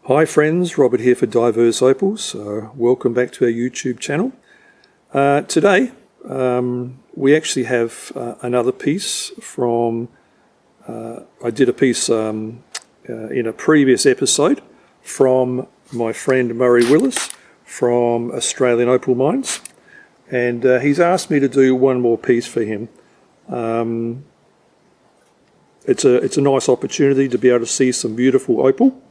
Hi friends, Robert here for Diverse Opals. Welcome back to our YouTube channel. Today we actually have another piece from, I did a piece in a previous episode from my friend Murray Willis from Australian Opal Mines, and he's asked me to do one more piece for him. It's a nice opportunity to be able to see some beautiful opal.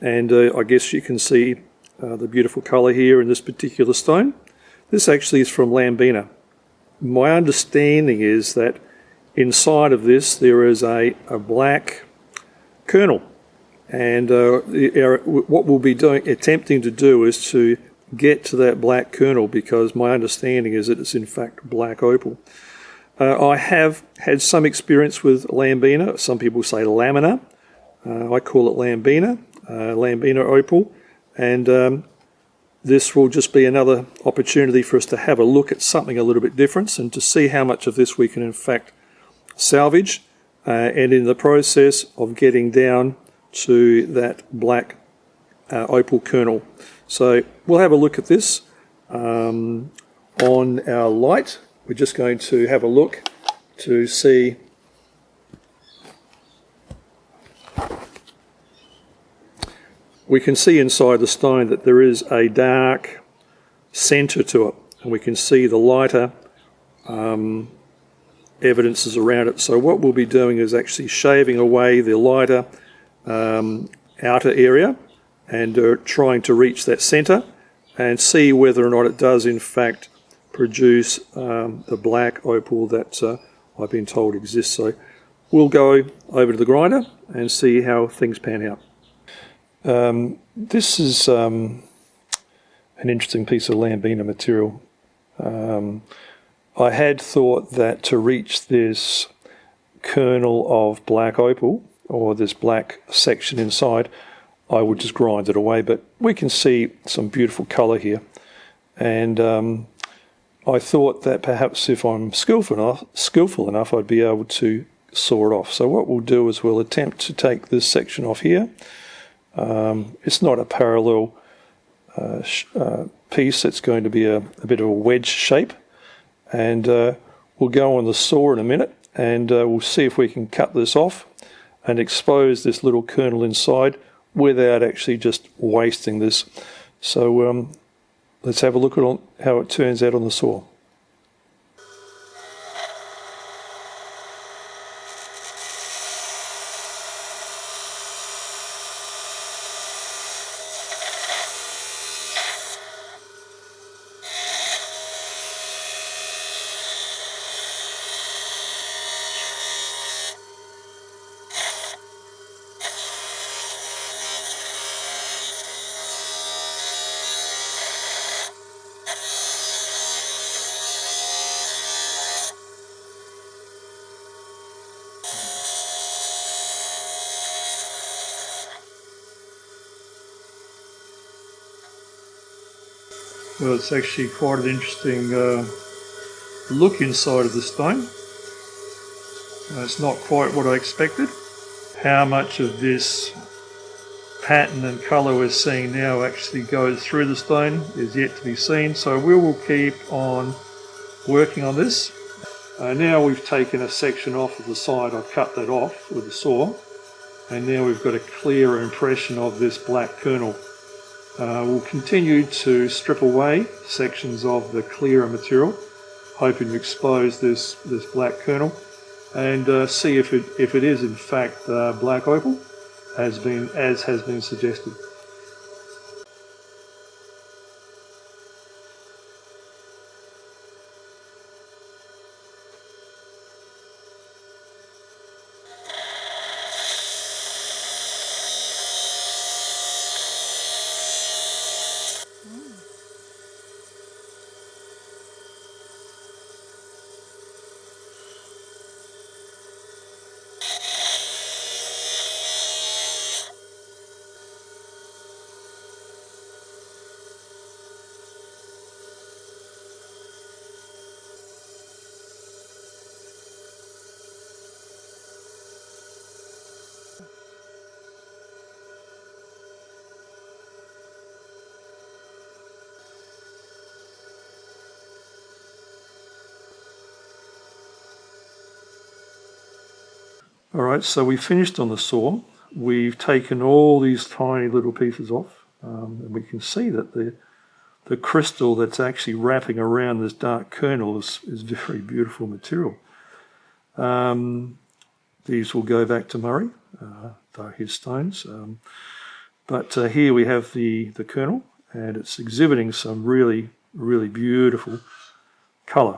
And I guess you can see the beautiful colour here in this particular stone. This actually is from Lambina. My understanding is that inside of this there is a black kernel. And what we'll be attempting to do is to get to that black kernel, because my understanding is that it's in fact black opal. I have had some experience with Lambina. Some people say lamina. I call it Lambina. Lambina opal, and this will just be another opportunity for us to have a look at something a little bit different and to see how much of this we can in fact salvage, and in the process of getting down to that black opal kernel. So we'll have a look at this on our light. We're just going to have a look to see . We can see inside the stone that there is a dark centre to it, and we can see the lighter evidences around it. So what we'll be doing is actually shaving away the lighter outer area and trying to reach that centre and see whether or not it does in fact produce the black opal that I've been told exists. So we'll go over to the grinder and see how things pan out. This is an interesting piece of Lambina material. I had thought that to reach this kernel of black opal, or this black section inside, I would just grind it away, but we can see some beautiful colour here, and I thought that perhaps if I'm skillful enough I'd be able to saw it off. So what we'll do is we'll attempt to take this section off here. It's not a parallel piece, it's going to be a bit of a wedge shape, and we'll go on the saw in a minute and we'll see if we can cut this off and expose this little kernel inside without actually just wasting this. So let's have a look at how it turns out on the saw. Well, it's actually quite an interesting look inside of the stone. It's not quite what I expected. How much of this pattern and colour we're seeing now actually goes through the stone is yet to be seen, so we will keep on working on this. Now we've taken a section off of the side. I've cut that off with the saw, and now we've got a clearer impression of this black kernel. We'll continue to strip away sections of the clearer material, hoping to expose this black kernel and see if it is in fact black opal, as has been suggested. Alright, so we finished on the saw. We've taken all these tiny little pieces off, and we can see that the crystal that's actually wrapping around this dark kernel is very beautiful material. These will go back to Murray, they're his stones. But here we have the kernel, and it's exhibiting some really, really beautiful colour.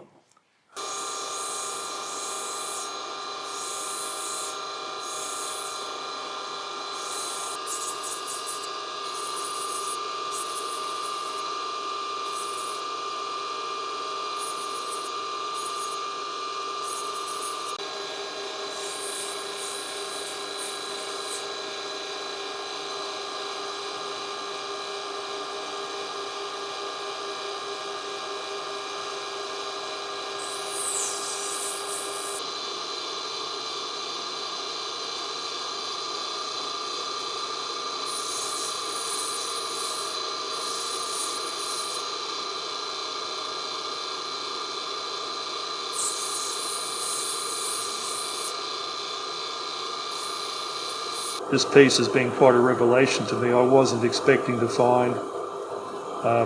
This piece has been quite a revelation to me. I wasn't expecting to find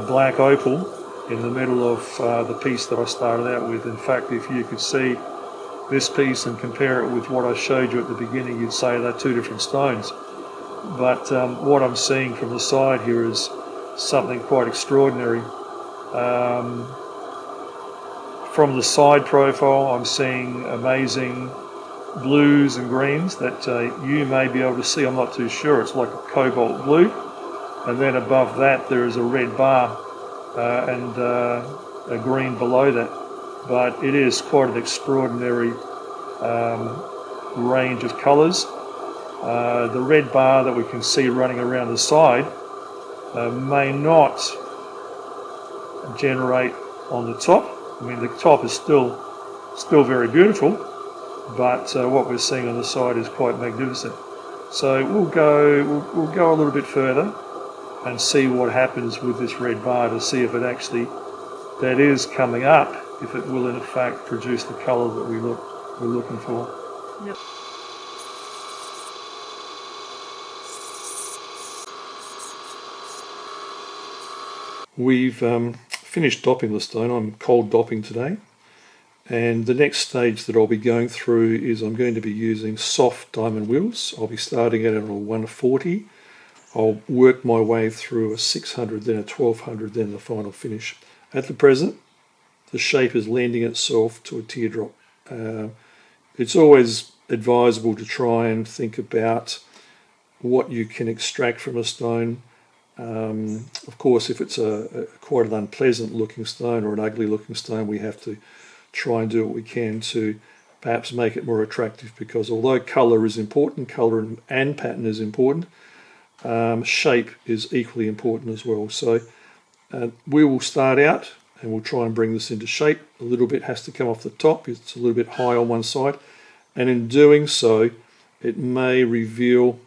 black opal in the middle of the piece that I started out with. In fact, if you could see this piece and compare it with what I showed you at the beginning, you'd say they're two different stones. But what I'm seeing from the side here is something quite extraordinary. From the side profile, I'm seeing amazing blues and greens that you may be able to see. I'm not too sure. It's like a cobalt blue, and then above that there is a red bar and a green below that. But it is quite an extraordinary range of colours. The red bar that we can see running around the side may not generate on the top. I mean, the top is still very beautiful, but what we're seeing on the side is quite magnificent. So we'll go a little bit further and see what happens with this red bar to see if it actually, that is coming up, if it will in fact produce the colour that we're looking for. Yep. We've finished dopping the stone. I'm cold dopping today. And the next stage that I'll be going through is I'm going to be using soft diamond wheels. I'll be starting at a 140. I'll work my way through a 600, then a 1200, then the final finish. At the present, the shape is lending itself to a teardrop. It's always advisable to try and think about what you can extract from a stone. Of course, if it's quite an unpleasant looking stone or an ugly looking stone, we have to try and do what we can to perhaps make it more attractive, because although colour is important, colour and pattern is important, shape is equally important as well. So we will start out and we'll try and bring this into shape. A little bit has to come off the top. It's a little bit high on one side, and in doing so it may reveal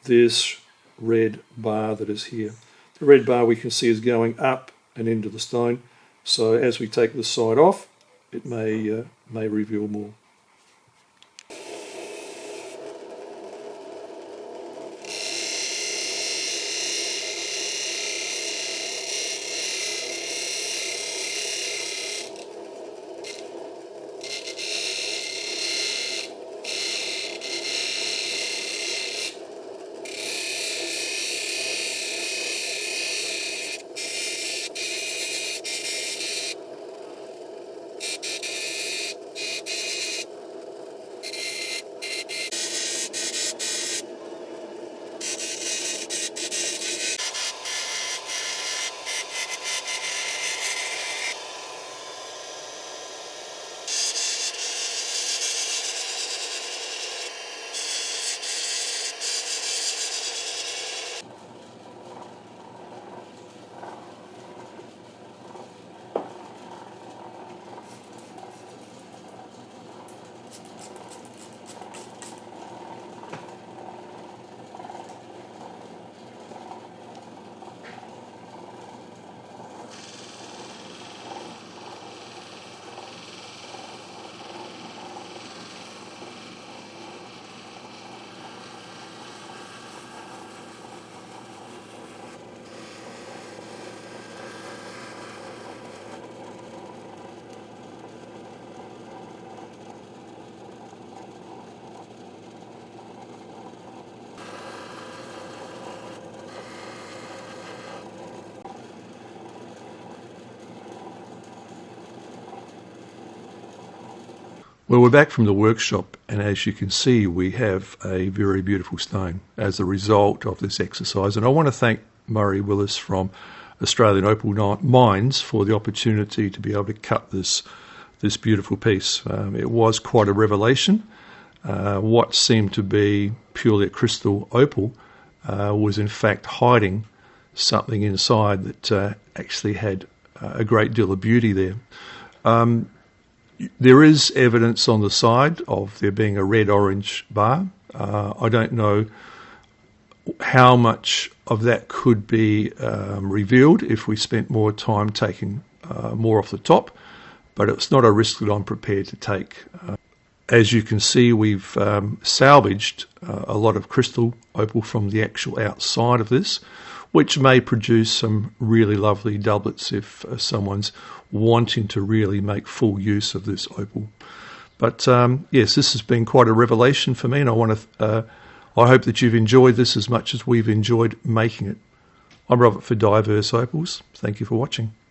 this red bar that is here. The red bar we can see is going up and into the stone, so as we take the side off, it may reveal more. Well, we're back from the workshop, and as you can see, we have a very beautiful stone as a result of this exercise. And I want to thank Murray Willis from Australian Opal Mines for the opportunity to be able to cut this beautiful piece. It was quite a revelation. What seemed to be purely a crystal opal was in fact hiding something inside that actually had a great deal of beauty there. There is evidence on the side of there being a red-orange bar. I don't know how much of that could be revealed if we spent more time taking more off the top, but it's not a risk that I'm prepared to take. As you can see, we've salvaged a lot of crystal opal from the actual outside of this, which may produce some really lovely doublets if someone's wanting to really make full use of this opal. But yes, this has been quite a revelation for me, and I hope that you've enjoyed this as much as we've enjoyed making it. I'm Robert for Diverse Opals. Thank you for watching.